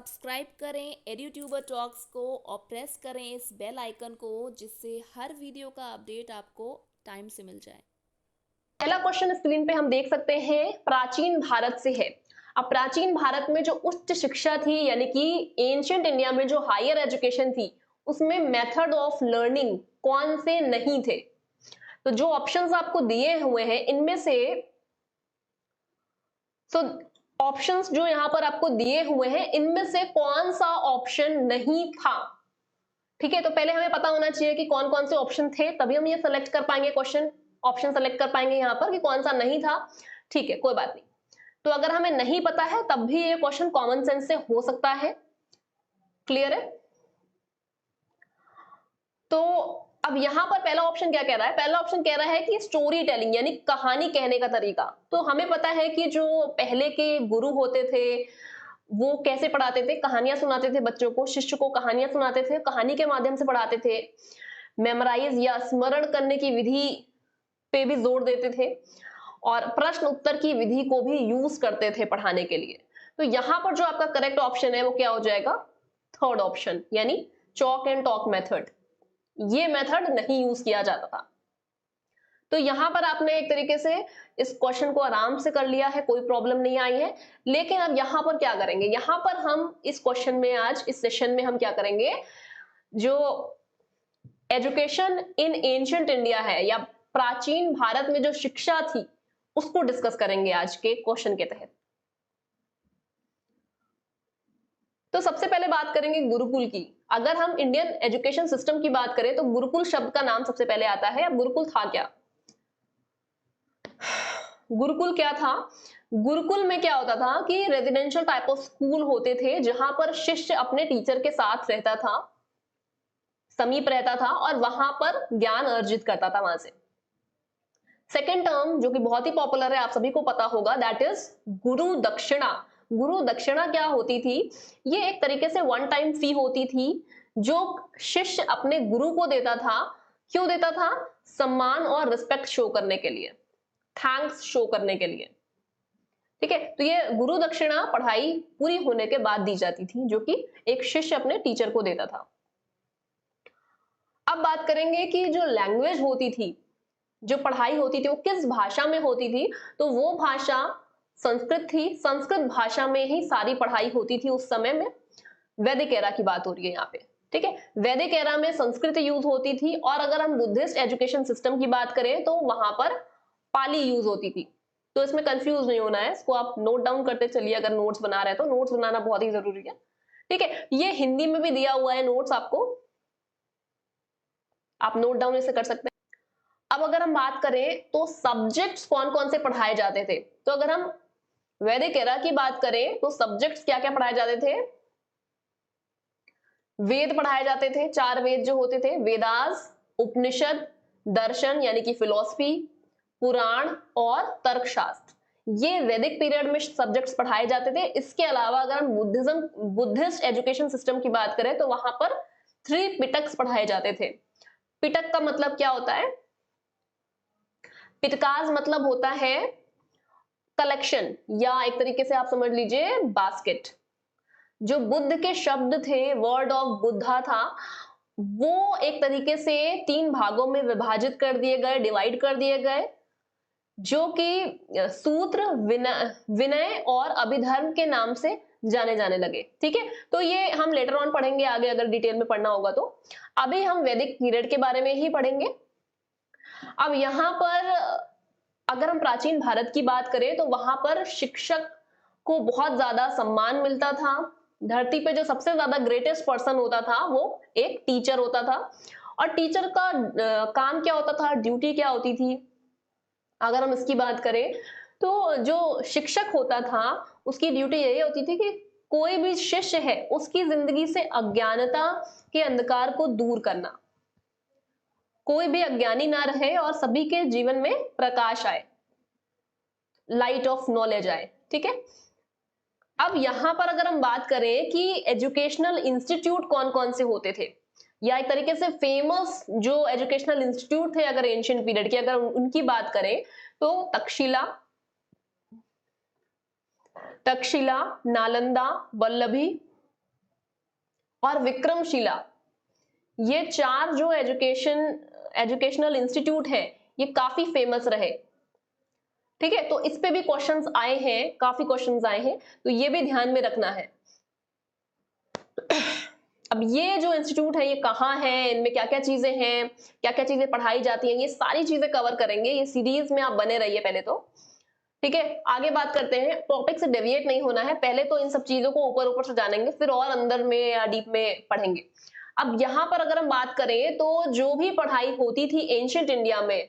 Subscribe करें एड्यूट्यूबर talks को और प्रेस करें इस बेल आइकन को, जिससे हर वीडियो का अपडेट आपको टाइम से मिल जाए। पहला क्वेश्चन स्क्रीन पे हम देख सकते हैं, प्राचीन भारत से है। अब प्राचीन भारत में जो उच्च शिक्षा थी, यानी कि एंशियंट इंडिया में जो हायर एजुकेशन थी, उसमें मेथड ऑफ लर्निंग कौन से नहीं थे। तो जो ऑप्शंस आपको दिए हुए हैं इनमें से ऑप्शंस जो यहां पर आपको दिए हुए हैं इनमें से कौन सा ऑप्शन नहीं था। ठीक है, तो पहले हमें पता होना चाहिए कि कौन कौन से ऑप्शन थे, तभी हम ये सेलेक्ट कर पाएंगे, क्वेश्चन ऑप्शन सेलेक्ट कर पाएंगे यहां पर कि कौन सा नहीं था। ठीक है, कोई बात नहीं। तो अगर हमें नहीं पता है तब भी ये क्वेश्चन कॉमन सेंस से हो सकता है। क्लियर है? तो अब यहां पर पहला ऑप्शन क्या कह रहा है? पहला ऑप्शन कह रहा है कि स्टोरी टेलिंग, यानी कहानी कहने का तरीका। तो हमें पता है कि जो पहले के गुरु होते थे वो कैसे पढ़ाते थे, कहानियां सुनाते थे बच्चों को, शिष्य को कहानियां सुनाते थे, कहानी के माध्यम से पढ़ाते थे। मेमोराइज या स्मरण करने की विधि पे भी जोर देते थे और प्रश्न उत्तर की विधि को भी यूज करते थे पढ़ाने के लिए। तो यहां पर जो आपका करेक्ट ऑप्शन है वो क्या हो जाएगा? थर्ड ऑप्शन, यानी चॉक एंड टॉक मेथड। ये मेथड नहीं यूज किया जाता था। तो यहां पर आपने एक तरीके से इस क्वेश्चन को आराम से कर लिया है, कोई प्रॉब्लम नहीं आई है। लेकिन अब यहां पर क्या करेंगे? यहां पर हम इस क्वेश्चन में, आज इस सेशन में हम क्या करेंगे, जो एजुकेशन इन एंशियंट इंडिया है या प्राचीन भारत में जो शिक्षा थी उसको डिस्कस करेंगे आज के क्वेश्चन के तहत। तो सबसे पहले बात करेंगे गुरुकुल की। अगर हम इंडियन एजुकेशन सिस्टम की बात करें तो गुरुकुल शब्द का नाम सबसे पहले आता है। अब गुरुकुल था क्या? गुरुकुल क्या था? गुरुकुल में क्या होता था कि रेजिडेंशियल टाइप ऑफ स्कूल होते थे जहां पर शिष्य अपने टीचर के साथ रहता था, समीप रहता था और वहां पर ज्ञान अर्जित करता था वहां से। सेकेंड टर्म जो कि बहुत ही पॉपुलर है, आप सभी को पता होगा, दैट इज गुरु दक्षिणा। गुरु दक्षिणा क्या होती थी? ये एक तरीके से वन टाइम फी होती थी जो शिष्य अपने गुरु को देता था। क्यों देता था? सम्मान और रिस्पेक्ट शो करने के लिए, थैंक्स शो करने के लिए। ठीक है, तो ये गुरु दक्षिणा पढ़ाई पूरी होने के बाद दी जाती थी, जो कि एक शिष्य अपने टीचर को देता था। अब बात करेंगे कि जो लैंग्वेज होती थी, जो पढ़ाई होती थी, वो किस भाषा में होती थी। तो वो भाषा संस्कृत थी। संस्कृत भाषा में ही सारी पढ़ाई होती थी उस समय में। वैदिक एरा की बात हो रही है यहाँ पे। ठीक है, वैदिक एरा में संस्कृत यूज होती थी। और अगर हम बुद्धिस्ट एजुकेशन सिस्टम की बात करें तो वहां पर पाली यूज होती थी। तो इसमें कंफ्यूज नहीं होना है, इसको आप नोट डाउन करते चलिए। अगर नोट्स बना रहे हैं तो नोट्स बनाना बहुत ही जरूरी है। ठीक है, ये हिंदी में भी दिया हुआ है नोट्स आपको, आप नोट डाउन इसे कर सकते हैं। अब अगर हम बात करें तो सब्जेक्ट्स कौन कौन से पढ़ाए जाते थे, तो अगर हम वैदिक एरा की बात करें तो सब्जेक्ट्स क्या क्या पढ़ाए जाते थे? वेद पढ़ाए जाते थे, 4 वेद जो होते थे, वेदास, उपनिषद, दर्शन यानी कि फिलॉसफी, पुराण और तर्कशास्त्र। ये वैदिक पीरियड में सब्जेक्ट्स पढ़ाए जाते थे। इसके अलावा अगर हम बुद्धिस्ट एजुकेशन सिस्टम की बात करें तो वहां पर 3 पिटक्स पढ़ाए जाते थे। पिटक का मतलब क्या होता है? पिटकाज मतलब होता है कलेक्शन, या एक तरीके से आप समझ लीजिए बास्केट। जो बुद्ध के शब्द थे, वर्ड ऑफ बुद्धा था, वो एक तरीके से 3 भागों में विभाजित कर दिए गए, डिवाइड कर दिए गए, जो कि सूत्र, विनय और अभिधर्म के नाम से जाने जाने लगे। ठीक है, तो ये हम लेटर ऑन पढ़ेंगे आगे, अगर डिटेल में पढ़ना होगा तो। अभी हम वैदिक पीरियड के बारे में ही पढ़ेंगे। अब यहां पर अगर हम प्राचीन भारत की बात करें तो वहां पर शिक्षक को बहुत ज्यादा सम्मान मिलता था। धरती पे जो सबसे ज्यादा ग्रेटेस्ट पर्सन होता था वो एक टीचर होता था। और टीचर का काम क्या होता था, ड्यूटी क्या होती थी, अगर हम इसकी बात करें तो जो शिक्षक होता था उसकी ड्यूटी यही होती थी कि कोई भी शिष्य है उसकी जिंदगी से अज्ञानता के अंधकार को दूर करना, कोई भी अज्ञानी ना रहे और सभी के जीवन में प्रकाश आए, लाइट ऑफ नॉलेज आए। ठीक है, अब यहां पर अगर हम बात करें कि एजुकेशनल इंस्टीट्यूट कौन कौन से होते थे, या एक तरीके से फेमस जो एजुकेशनल इंस्टीट्यूट थे अगर एंशिएंट पीरियड की अगर उनकी बात करें तो तक्षशिला, नालंदा, वल्लभी, और विक्रमशिला, ये 4 जो एजुकेशनल इंस्टीट्यूट है ये काफी फेमस रहे। ठीक है, तो इस पे भी क्वेश्चंस आए हैं, काफी क्वेश्चंस आए हैं, तो ये भी ध्यान में रखना है। अब ये जो इंस्टीट्यूट है ये कहाँ है, इनमें क्या क्या चीजें हैं, क्या क्या चीजें पढ़ाई जाती हैं, ये सारी चीजें कवर करेंगे। ये सीरीज में आप बने रहिए पहले तो। ठीक है, आगे बात करते हैं। टॉपिक से डेविएट नहीं होना है, पहले तो इन सब चीजों को ऊपर ऊपर से जानेंगे, फिर और अंदर में या डीप में पढ़ेंगे। अब यहाँ पर अगर हम बात करें तो जो भी पढ़ाई होती थी एंशिएंट इंडिया में,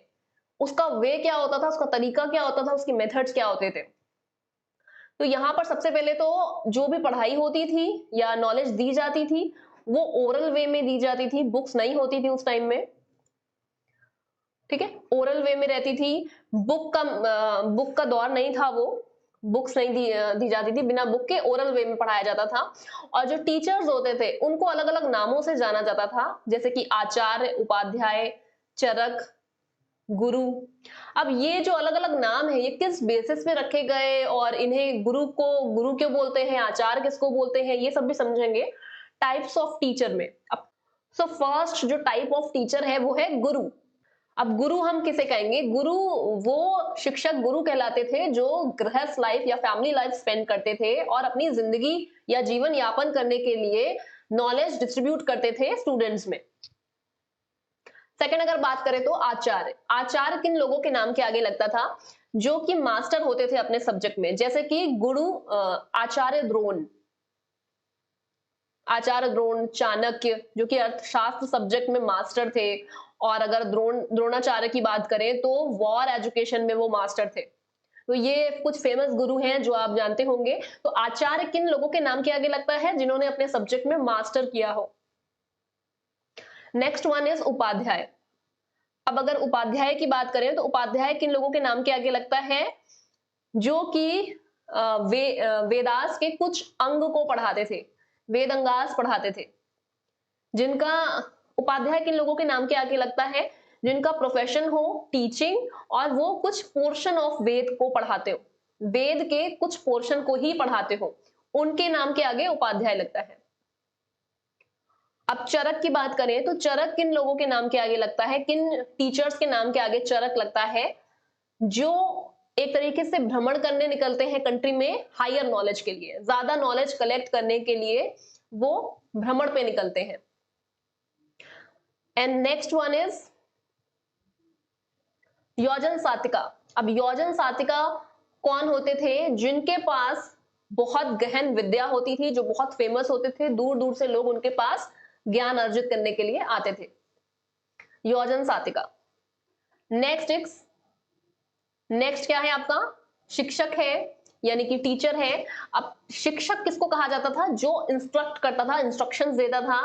उसका वे क्या होता था, उसका तरीका क्या होता था, उसकी मेथड्स क्या होते थे। तो यहाँ पर सबसे पहले तो जो भी पढ़ाई होती थी या नॉलेज दी जाती थी वो ओरल वे में दी जाती थी, बुक्स नहीं होती थी उस टाइम में। ठीक है, ओरल वे में रहती थी, बुक का दौर नहीं था, वो बुक्स नहीं दी जाती थी, बिना बुक के ओरल वे में पढ़ाया जाता था। और जो टीचर्स होते थे उनको अलग अलग नामों से जाना जाता था, जैसे कि आचार्य, उपाध्याय, चरक, गुरु। अब ये जो अलग अलग नाम है ये किस बेसिस पे रखे गए और इन्हें गुरु क्यों बोलते हैं, आचार्य किसको बोलते हैं, ये सब भी समझेंगे टाइप्स ऑफ टीचर में। अब फर्स्ट जो टाइप ऑफ टीचर है वो है गुरु। अब गुरु हम किसे कहेंगे, गुरु वो शिक्षक गुरु कहलाते थे जो गृहस्थ लाइफ या फैमिली लाइफ स्पेंड करते थे और अपनी जिंदगी या जीवन यापन करने के लिए नॉलेज डिस्ट्रीब्यूट करते थे स्टूडेंट्स में। सेकंड अगर बात करें तो आचार्य, आचार्य किन लोगों के नाम के आगे लगता था, जो कि मास्टर होते थे अपने सब्जेक्ट में, जैसे कि आचार्य द्रोण, आचार्य द्रोण, चाणक्य जो कि अर्थशास्त्र सब्जेक्ट में मास्टर थे, और अगर द्रोणाचार्य की बात करें तो वॉर एजुकेशन में वो मास्टर थे। तो ये कुछ फेमस गुरु हैं जो आप जानते होंगे। तो आचार्य किन लोगों के नाम के आगे लगता है, जिन्होंने अपने सब्जेक्ट में मास्टर किया हो। Next one is Upadhyay. अब अगर उपाध्याय की बात करें तो उपाध्याय किन लोगों के नाम के आगे लगता है, जो कि वेदास के कुछ अंग को पढ़ाते थे, वेदंगास पढ़ाते थे। जिनका उपाध्याय किन लोगों के नाम के आगे लगता है, जिनका प्रोफेशन हो टीचिंग और वो कुछ पोर्शन ऑफ वेद को पढ़ाते हो, वेद के कुछ पोर्शन को ही पढ़ाते हो, उनके नाम के आगे उपाध्याय लगता है। अब चरक की बात करें तो चरक किन लोगों के नाम के आगे लगता है, किन टीचर्स के नाम के आगे चरक लगता है, जो एक तरीके से भ्रमण करने निकलते हैं कंट्री में हायर नॉलेज के लिए, ज्यादा नॉलेज कलेक्ट करने के लिए वो भ्रमण पे निकलते हैं। एंड नेक्स्ट वन इज योजन सातिका। अब योजन सातिका कौन होते थे, जिनके पास बहुत गहन विद्या होती थी, जो बहुत फेमस होते थे, दूर दूर से लोग उनके पास ज्ञान अर्जित करने के लिए आते थे, योजन सातिका। नेक्स्ट क्या है आपका, शिक्षक है, यानी कि टीचर है। अब शिक्षक किसको कहा जाता था, जो इंस्ट्रक्ट करता था, इंस्ट्रक्शंस देता था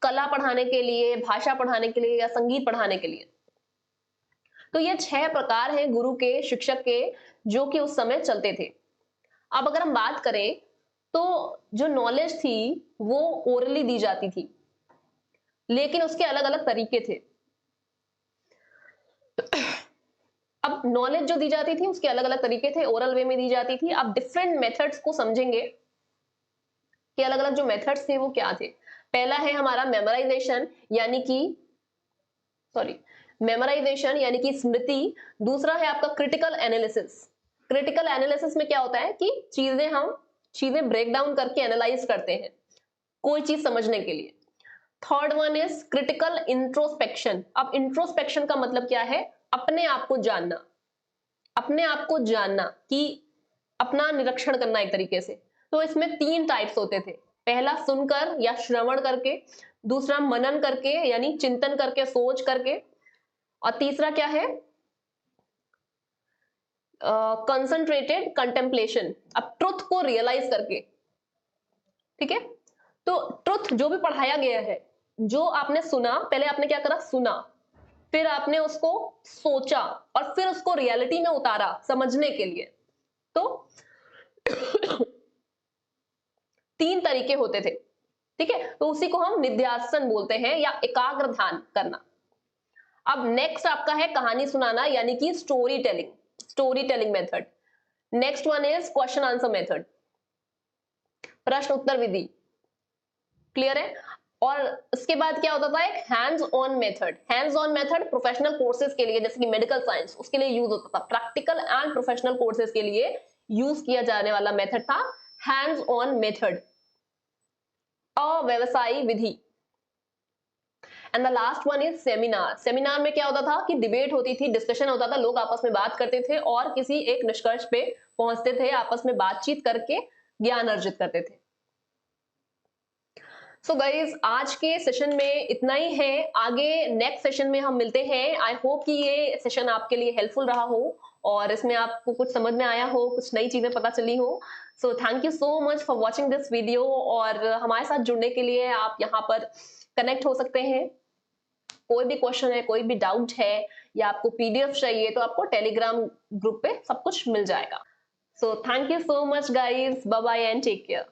कला पढ़ाने के लिए, भाषा पढ़ाने के लिए या संगीत पढ़ाने के लिए। तो ये 6 प्रकार हैं गुरु के, शिक्षक के, जो कि उस समय चलते थे। अब अगर हम बात करें तो जो नॉलेज थी वो ओरली दी जाती थी, लेकिन उसके अलग अलग तरीके थे। अब नॉलेज जो दी जाती थी उसके अलग अलग तरीके थे, ओरल वे में दी जाती थी। अब डिफरेंट मेथड्स को समझेंगे कि अलग अलग जो मेथड्स थे वो क्या थे। पहला है हमारा मेमोराइजेशन, यानी कि स्मृति। दूसरा है आपका क्रिटिकल एनालिसिस। क्रिटिकल एनालिसिस में क्या होता है कि चीजें ब्रेक डाउन करके एनालाइज करते हैं कोई चीज समझने के लिए। Third one is critical introspection. अब इंट्रोस्पेक्शन का मतलब क्या है, अपने आप को जानना, कि अपना निरीक्षण करना एक तरीके से। तो इसमें 3 टाइप्स होते थे, पहला सुनकर या श्रवण करके, दूसरा मनन करके यानी चिंतन करके, सोच करके, और तीसरा क्या है, कंसंट्रेटेड कंटेम्पलेशन, अब ट्रुथ को रियलाइज करके। ठीक है, तो ट्रुथ जो भी पढ़ाया गया है, जो आपने सुना, पहले आपने क्या करा, सुना, फिर आपने उसको सोचा और फिर उसको रियलिटी में उतारा समझने के लिए। तो 3 तरीके होते थे। ठीक है, तो उसी को हम निध्यासन बोलते हैं या एकाग्र ध्यान करना। अब नेक्स्ट आपका है कहानी सुनाना, यानी कि story telling method. Next one is question answer method, प्रश्न उत्तर विधि। क्लियर है? और इसके बाद क्या होता था, एक hands on method. Hands on method professional courses के लिए, जैसे कि मेडिकल साइंस, उसके लिए यूज होता था। प्रैक्टिकल एंड प्रोफेशनल कोर्सेज के लिए यूज किया जाने वाला मेथड था हैंड्स ऑन मेथड, अव्यवसायी विधि। And the last one is seminar. Seminar में क्या होता था कि डिबेट होती थी, डिस्कशन होता था, लोग आपस में बात करते थे और किसी एक निष्कर्ष पे पहुंचते थे, आपस में बातचीत करके ज्ञान अर्जित करते थे। सो गाइज, आज के सेशन में इतना ही है। आगे नेक्स्ट सेशन में हम मिलते हैं। आई होप कि ये सेशन आपके लिए हेल्पफुल रहा हो और इसमें आपको कुछ समझ में आया हो, कुछ नई चीजें पता चली हो। सो thank you so much for watching this video. और हमारे साथ जुड़ने के लिए आप यहाँ पर कनेक्ट हो सकते हैं। कोई भी क्वेश्चन है, कोई भी डाउट है या आपको पीडीएफ चाहिए तो आपको टेलीग्राम ग्रुप पे सब कुछ मिल जाएगा। So thank you so much guys, bye bye and take care.